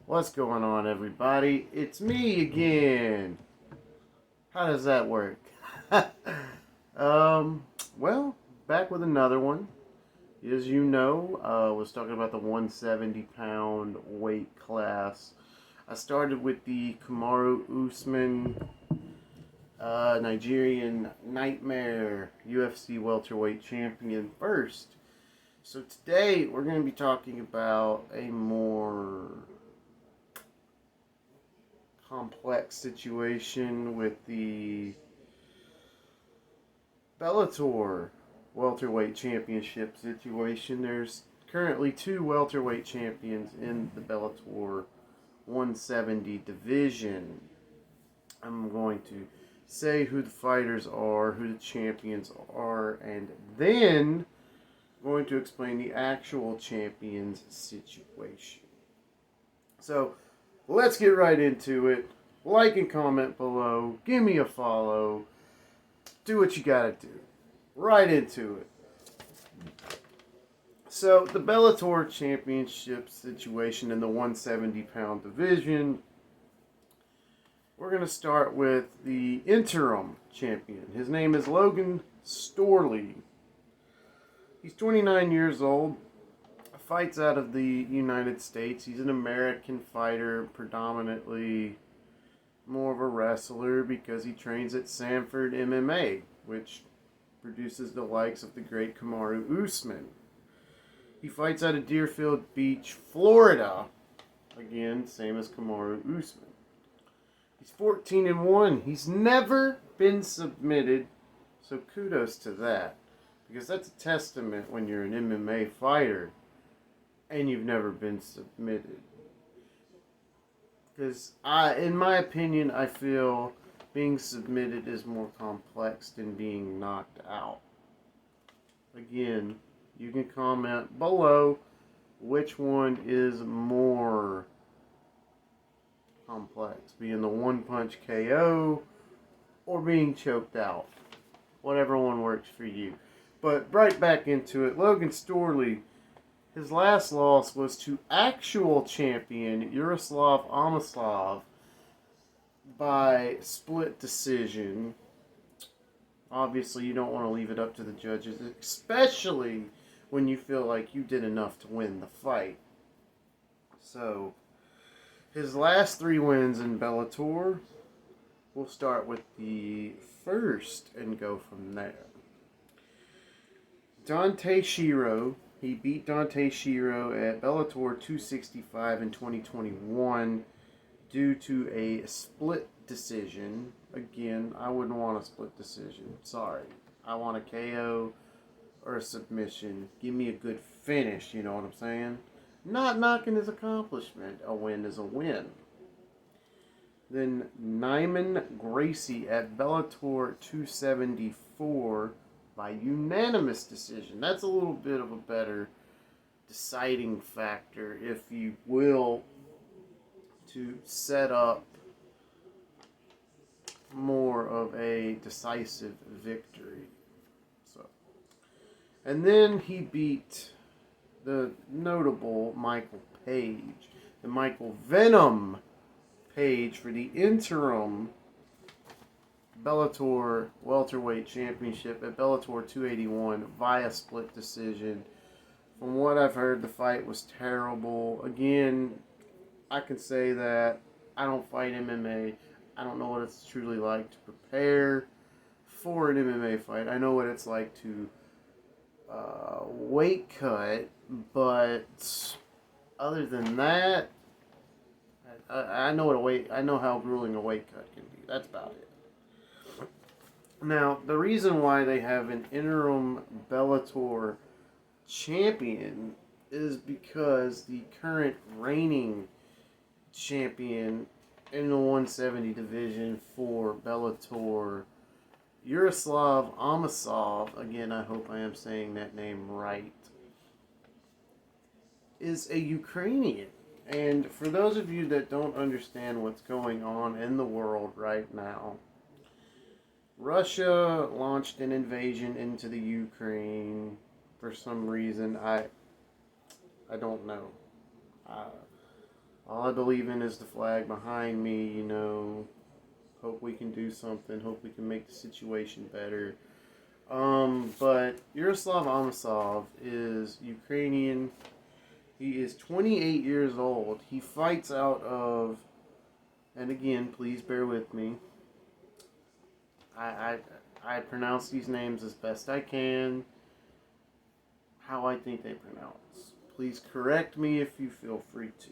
What's going on, everybody? It's me again. How does that work? um, well, back with another one. As you know, I was talking about the 170-pound weight class. I started with the Kamaru Usman, Nigerian Nightmare UFC welterweight champion first. So today we're going to be talking about a more complex situation with the Bellator welterweight championship situation. There's currently two welterweight champions in the Bellator 170 division. I'm going to say who the fighters are, who the champions are, and then I'm going to explain the actual champions situation. So let's get right into it. Like and comment below. Give me a follow. Do what you gotta do. Right into it. So, the Bellator Championship situation in the 170-pound division. We're going to start with the interim champion. His name is Logan Storley. He's 29 years old. Fights out of the United States. He's an American fighter, predominantly more of a wrestler because he trains at Sanford MMA, which produces the likes of the great Kamaru Usman. He fights out of Deerfield Beach, Florida. Again, same as Kamaru Usman. He's 14-1. He's never been submitted, so kudos to that. Because that's a testament when you're an MMA fighter and you've never been submitted. Because in my opinion, I feel being submitted is more complex than being knocked out. Again, you can comment below which one is more complex, being the one-punch KO or being choked out. Whatever one works for you. But right back into it, Logan Storley, his last loss was to actual champion Yaroslav Amosov by split decision. Obviously, you don't want to leave it up to the judges, especially when you feel like you did enough to win the fight. So, his last three wins in Bellator, we'll start with the first and go from there. Dante Shiro. He beat Dante Shiro at Bellator 265 in 2021 due to a split decision. Again, I wouldn't want a split decision. Sorry. I want a KO or a submission. Give me a good finish, you know what I'm saying? Not knocking his accomplishment. A win is a win. Then Nyman Gracie at Bellator 274 by unanimous decision. That's a little bit of a better deciding factor, if you will, to set up more of a decisive victory. So, and then he beat the notable Michael Page, the Michael Venom Page, for the interim Bellator welterweight championship at Bellator 281 via split decision. From what I've heard, the fight was terrible. Again, I can say that I don't fight MMA. I don't know what it's truly like to prepare for an MMA fight. I know what it's like to weight cut, but other than that, I know I know how grueling a weight cut can be. That's about it. Now, the reason why they have an interim Bellator champion is because the current reigning champion in the 170 division for Bellator, Yaroslav Amosov, again, I hope I am saying that name right, is a Ukrainian. And for those of you that don't understand what's going on in the world right now, Russia launched an invasion into the Ukraine for some reason. I don't know. All I believe in is the flag behind me, you know. Hope we can do something. Hope we can make the situation better. But Yaroslav Amosov is Ukrainian. He is 28 years old. He fights out of, and again, please bear with me. I pronounce these names as best I can, how I think they pronounce. Please correct me if you feel free to.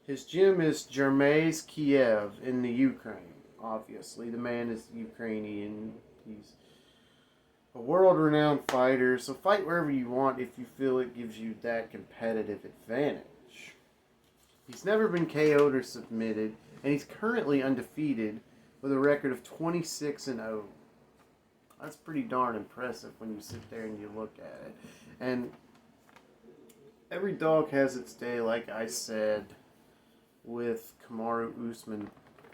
His gym is Jermez Kiev in the Ukraine. Obviously, the man is Ukrainian. He's a world-renowned fighter, so fight wherever you want if you feel it gives you that competitive advantage. He's never been KO'd or submitted, and he's currently undefeated with a record of 26-0. That's pretty darn impressive when you sit there and you look at it. And every dog has its day, like I said, with Kamaru Usman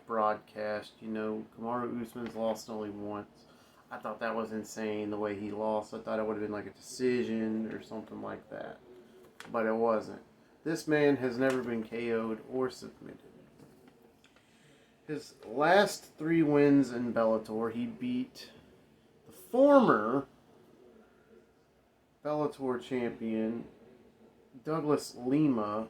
broadcast. You know, Kamaru Usman's lost only once. I thought that was insane, the way he lost. I thought it would have been like a decision or something like that. But it wasn't. This man has never been KO'd or submitted. His last 3 wins in Bellator, he beat the former Bellator champion Douglas Lima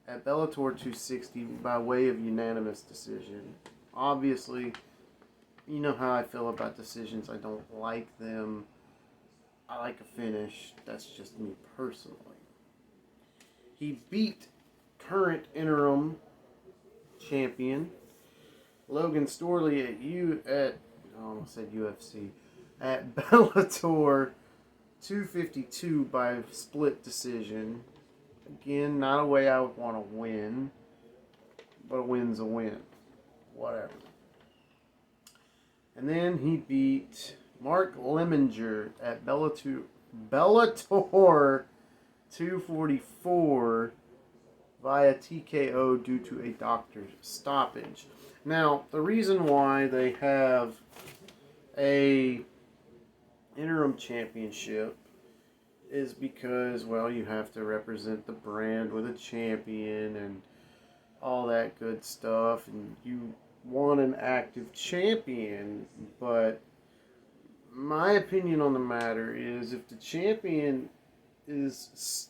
at Bellator 260 by way of unanimous decision. Obviously, you know how I feel about decisions. I don't like them. I like a finish. That's just me personally. He beat current interim champion Logan Storley I almost said UFC, at Bellator 252 by split decision. Again, not a way I would want to win, but a win's a win. Whatever. And then he beat Mark Lemminger at Bellator 244 via TKO due to a doctor's stoppage. Now, the reason why they have a interim championship is because, well, you have to represent the brand with a champion and all that good stuff, and you want an active champion. But my opinion on the matter is, if the champion is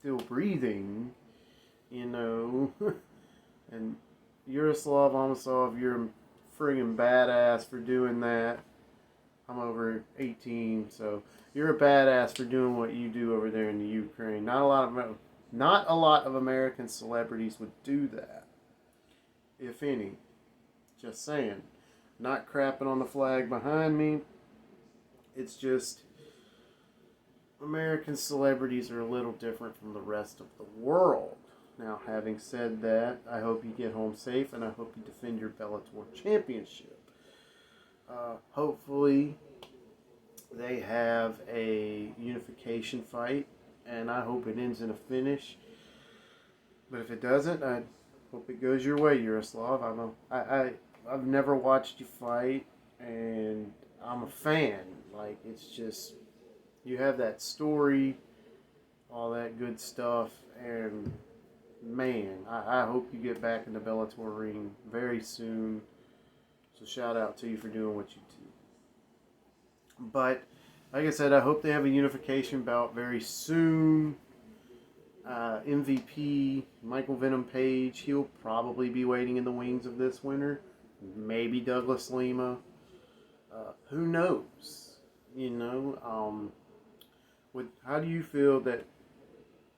still breathing, you know, and Yaroslav Amosov, you're a friggin' badass for doing that. I'm over 18, so you're a badass for doing what you do over there in the Ukraine. Not a lot of American celebrities would do that, if any. Just saying. Not crapping on the flag behind me. It's just American celebrities are a little different from the rest of the world. Now, having said that, I hope you get home safe, and I hope you defend your Bellator championship. Hopefully, they have a unification fight, and I hope it ends in a finish. But if it doesn't, I hope it goes your way, Yaroslav. I've never watched you fight, and I'm a fan. Like, it's just, you have that story, all that good stuff, and man, I hope you get back in the Bellator ring very soon. So shout out to you for doing what you do. But like I said, I hope they have a unification bout very soon. MVP Michael Venom Page, he'll probably be waiting in the wings of this winter. Maybe Douglas Lima. Who knows? You know, how do you feel that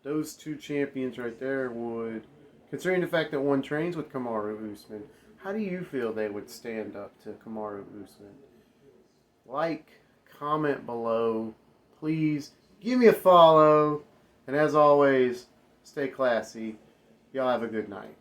those two champions right there would, considering the fact that one trains with Kamaru Usman, how do you feel they would stand up to Kamaru Usman? Like, comment below. Please give me a follow. And as always, stay classy. Y'all have a good night.